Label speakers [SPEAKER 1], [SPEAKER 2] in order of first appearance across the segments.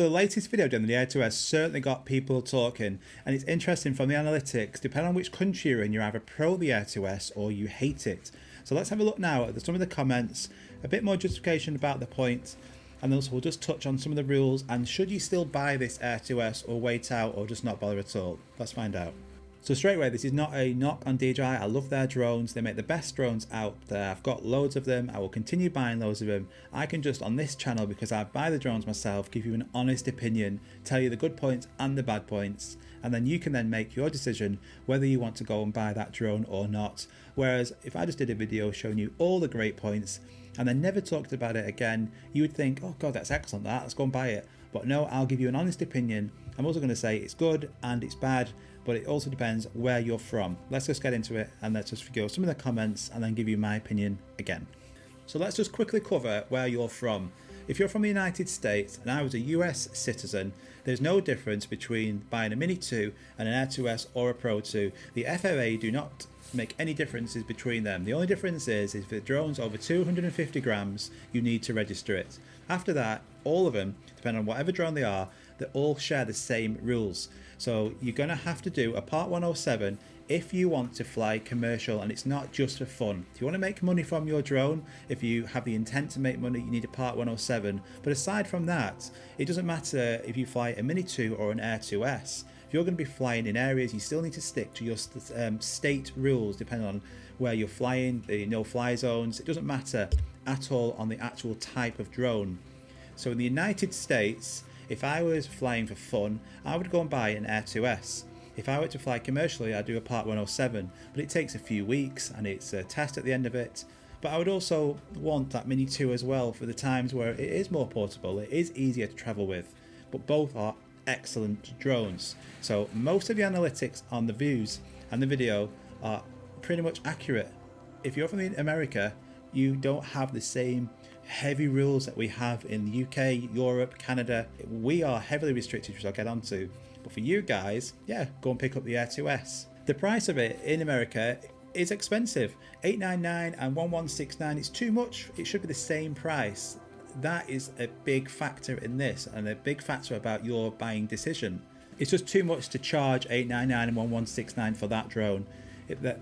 [SPEAKER 1] So the latest video done on the Air2S certainly got people talking, and it's interesting from the analytics, depending on which country you're in, you're either pro the Air2S or you hate it. So let's have a look now at some of the comments, a bit more justification about the point, and also we'll just touch on some of the rules and should you still buy this Air2S or wait out or just not bother at all. Let's find out. So straight away, this is not a knock on DJI. I love their drones. They make the best drones out there. I've got loads of them. I will continue buying loads of them. I can just, on this channel, because I buy the drones myself, give you an honest opinion, tell you the good points and the bad points, and then you can then make your decision whether you want to go and buy that drone or not. Whereas if I just did a video showing you all the great points and then never talked about it again, you would think, oh God, that's excellent, let's go and buy it. But no, I'll give you an honest opinion. I'm also going to say it's good and it's bad, but it also depends where you're from. Let's just get into it and let's just go some of the comments and then give you my opinion again. So let's just quickly cover where you're from. If you're from the United States and I was a US citizen, there's no difference between buying a Mini 2 and an Air2S or a Pro 2. The FAA do not make any differences between them. The only difference is if the drone's over 250 grams, you need to register it. After that, all of them, depending on whatever drone they all share the same rules. So you're going to have to do a Part 107 if you want to fly commercial, and it's not just for fun. If you want to make money from your drone, if you have the intent to make money, you need a Part 107. But aside from that, it doesn't matter if you fly a Mini 2 or an Air2S. If you're going to be flying in areas, you still need to stick to your state rules depending on where you're flying, the no-fly zones. It doesn't matter at all on the actual type of drone. So in the United States, if I was flying for fun, I would go and buy an Air2S. If I were to fly commercially, I'd do a Part 107, but it takes a few weeks and it's a test at the end of it. But I would also want that Mini 2 as well for the times where it is more portable, it is easier to travel with, but both are excellent drones. So most of the analytics on the views and the video are pretty much accurate. If you're from America, you don't have the same heavy rules that we have in the UK, Europe, Canada. We are heavily restricted, which I'll get onto. But for you guys, yeah, go and pick up the Air2S. The price of it in America is expensive. $899 and $1169. It's too much. It should be the same price. That is a big factor in this and a big factor about your buying decision. It's just too much to charge $899 and $1169 for that drone.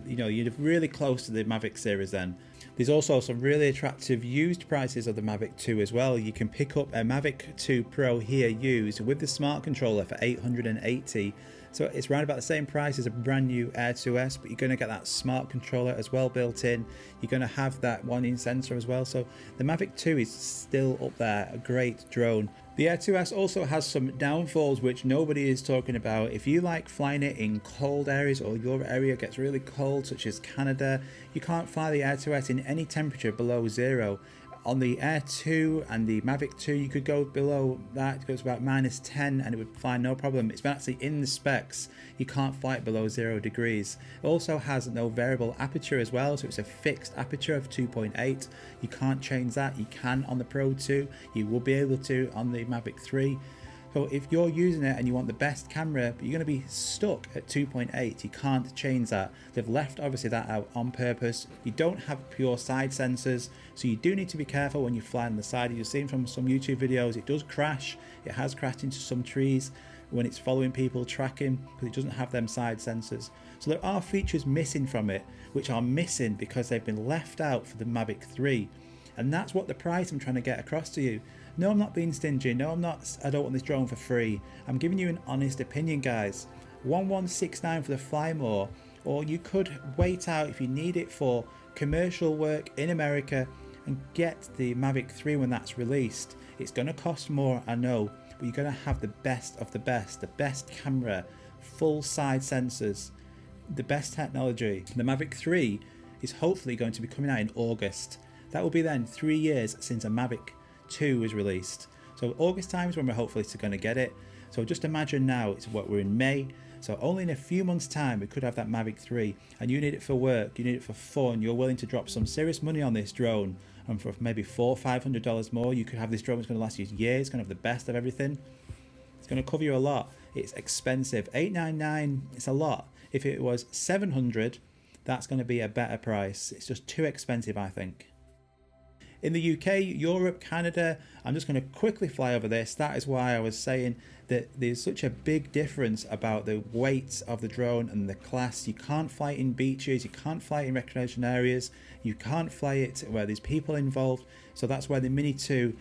[SPEAKER 1] You're really close to the Mavic series then. There's also some really attractive used prices of the Mavic 2 as well. You can pick up a Mavic 2 Pro here used with the smart controller for $880. So it's around about the same price as a brand new Air2S, but you're going to get that smart controller as well built in. You're going to have that 1-inch sensor as well. So the Mavic 2 is still up there, a great drone. The Air2S also has some downfalls which nobody is talking about. If you like flying it in cold areas or your area gets really cold, such as Canada, you can't fly the Air2S in any temperature below 0. On the Air 2 and the Mavic 2, you could go below that. It goes about -10 and it would fly no problem. It's actually in the specs. You can't fly it below 0 degrees. It also has no variable aperture as well, so it's a fixed aperture of 2.8. You can't change that. You can on the Pro 2. You will be able to on the Mavic 3. So if you're using it and you want the best camera, but you're going to be stuck at 2.8, you can't change that. They've left obviously that out on purpose. You don't have pure side sensors, so you do need to be careful when you fly on the side. You've seen from some YouTube videos, it does crash. It has crashed into some trees when it's following people, tracking, because it doesn't have them side sensors. So there are features missing from it, which are missing because they've been left out for the Mavic 3. And that's what the price I'm trying to get across to you. No, I'm not being stingy. No, I don't want this drone for free. I'm giving you an honest opinion, guys. $1169 for the Fly More, or you could wait out if you need it for commercial work in America and get the Mavic 3 when that's released. It's going to cost more, I know, but you're going to have the best of the best camera, full side sensors, the best technology. The Mavic 3 is hopefully going to be coming out in August. That will be then 3 years since a Mavic 2 was released. So August time is when we're hopefully going to get it. So just imagine now, we're in May, so only in a few months time we could have that Mavic 3, and you need it for work, you need it for fun, you're willing to drop some serious money on this drone, and for maybe $400 or $500 more, you could have this drone that's going to last you years, it's going to have the best of everything. It's going to cover you a lot. It's expensive. $899, it's a lot. If it was $700, that's going to be a better price. It's just too expensive, I think. In the UK, Europe, Canada, I'm just going to quickly fly over this. That is why I was saying that there's such a big difference about the weight of the drone and the class. You can't fly it in beaches, you can't fly it in recreation areas, you can't fly it where there's people involved. So that's why the Mini 2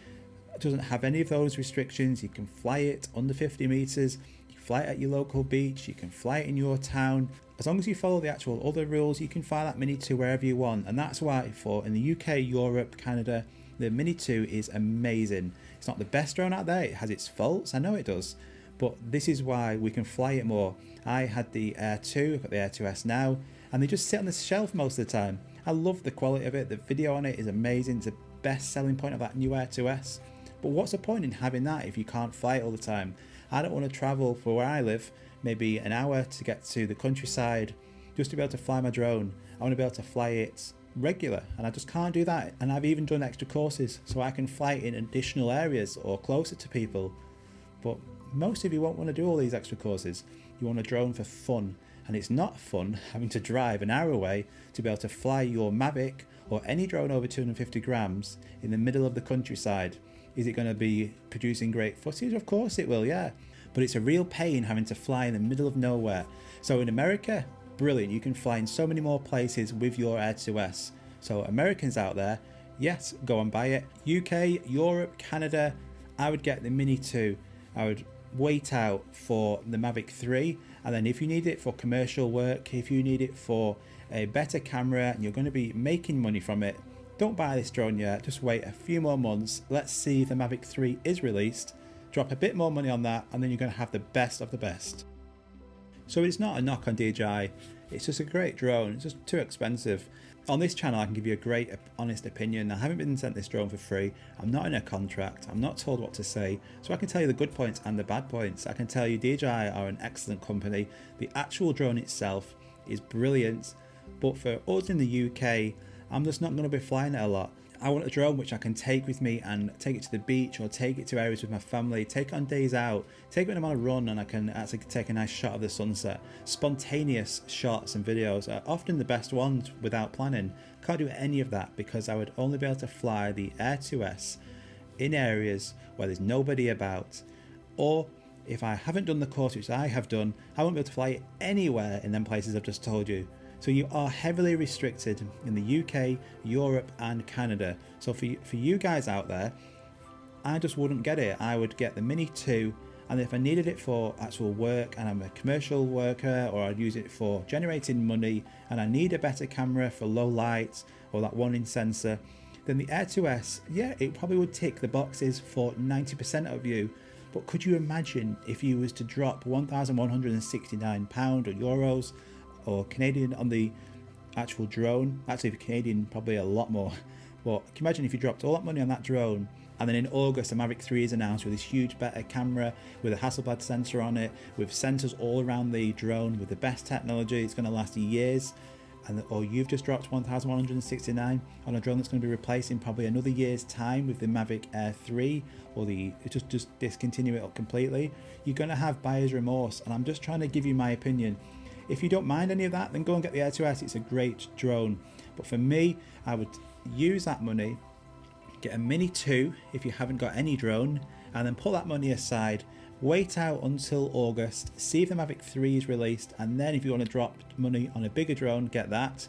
[SPEAKER 1] doesn't have any of those restrictions. You can fly it under 50 meters, you can fly it at your local beach, you can fly it in your town. As long as you follow the actual other rules, you can fly that Mini 2 wherever you want. And that's why for in the UK, Europe, Canada, the Mini 2 is amazing. It's not the best drone out there, it has its faults, I know it does, but this is why we can fly it more. I had the Air 2, I've got the Air2S now, and they just sit on the shelf most of the time. I love the quality of it, the video on it is amazing, it's the best selling point of that new Air2S. But what's the point in having that if you can't fly it all the time? I don't want to travel for where I live, maybe an hour to get to the countryside just to be able to fly my drone. I want to be able to fly it regular, and I just can't do that. And I've even done extra courses so I can fly it in additional areas or closer to people. But most of you won't want to do all these extra courses. You want a drone for fun, and it's not fun having to drive an hour away to be able to fly your Mavic or any drone over 250 grams in the middle of the countryside. Is it going to be producing great footage? Of course it will, yeah. But it's a real pain having to fly in the middle of nowhere. So in America, brilliant, you can fly in so many more places with your Air2S. So Americans out there, yes, go and buy it. UK, Europe, Canada, I would get the Mini 2. I would wait out for the Mavic 3, and then if you need it for commercial work, if you need it for a better camera and you're going to be making money from it, don't buy this drone yet, just wait a few more months. Let's see if the Mavic 3 is released, drop a bit more money on that, and then you're going to have the best of the best. So it's not a knock on DJI, it's just a great drone, it's just too expensive. On this channel I can give you a great honest opinion. I haven't been sent this drone for free, I'm not in a contract, I'm not told what to say, so I can tell you the good points and the bad points. I can tell you DJI are an excellent company, the actual drone itself is brilliant, but for us in the UK, I'm just not going to be flying it a lot. I want a drone which I can take with me and take it to the beach or take it to areas with my family, take it on days out, take it when I'm on a run and I can actually take a nice shot of the sunset. Spontaneous shots and videos are often the best ones without planning. Can't do any of that because I would only be able to fly the Air2S in areas where there's nobody about, or if I haven't done the course which I have done, I won't be able to fly it anywhere in them places I've just told you. So you are heavily restricted in the UK, Europe and Canada. So for you guys out there, I just wouldn't get it. I would get the Mini 2, and if I needed it for actual work and I'm a commercial worker, or I'd use it for generating money and I need a better camera for low light or that one in sensor, then the Air2S, yeah, it probably would tick the boxes for 90% of you. But could you imagine if you was to drop £1,169 or euros or Canadian on the actual drone? Actually for Canadian probably a lot more, but can you imagine if you dropped all that money on that drone, and then in August the Mavic 3 is announced with this huge better camera with a Hasselblad sensor on it, with sensors all around the drone, with the best technology, it's going to last years, and or you've just dropped 1,169 on a drone that's going to be replacing probably another year's time with the Mavic Air 3, or just discontinue it completely. You're going to have buyer's remorse, and I'm just trying to give you my opinion. If you don't mind any of that, then go and get the Air2S, it's a great drone. But for me, I would use that money, get a Mini 2 if you haven't got any drone, and then put that money aside, wait out until August, see if the Mavic 3 is released, and then if you want to drop money on a bigger drone, get that.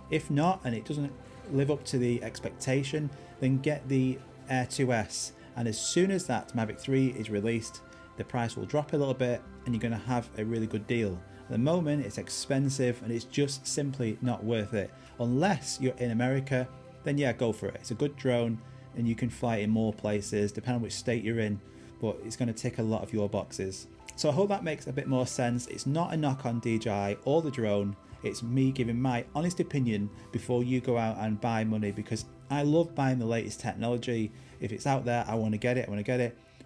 [SPEAKER 1] If not, and it doesn't live up to the expectation, then get the Air2S, and as soon as that Mavic 3 is released, the price will drop a little bit and you're going to have a really good deal. At the moment it's expensive and it's just simply not worth it. Unless you're in America, then yeah, go for it. It's a good drone and you can fly in more places depending on which state you're in, but it's going to tick a lot of your boxes. So I hope that makes a bit more sense. It's not a knock on DJI or the drone, it's me giving my honest opinion before you go out and buy money, because I love buying the latest technology. If it's out there, I want to get it,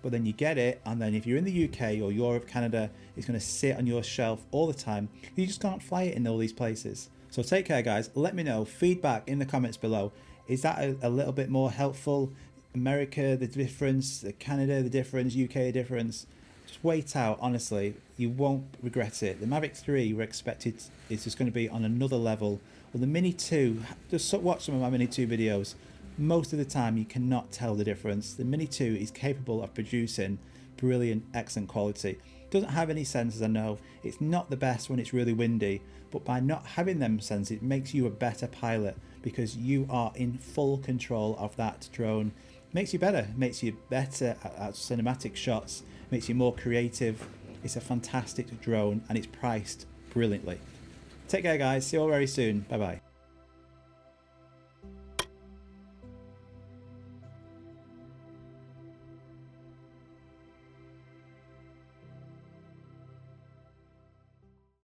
[SPEAKER 1] but then you get it, and then if you're in the UK or Europe, Canada, it's going to sit on your shelf all the time. You just can't fly it in all these places. So take care guys, let me know, feedback in the comments below. Is that a little bit more helpful? America, the difference, Canada, the difference, UK, the difference. Just wait out, honestly, you won't regret it. The Mavic 3 we're expected is just going to be on another level. Well, the Mini 2, just watch some of my Mini 2 videos. most of the time you cannot tell the difference. The Mini 2 is capable of producing brilliant, excellent quality. Doesn't have any sensors, I know. It's not the best when it's really windy, but by not having them sensors, it makes you a better pilot because you are in full control of that drone. Makes you better at cinematic shots, makes you more creative. It's a fantastic drone and it's priced brilliantly. Take care guys, see you all very soon, bye bye.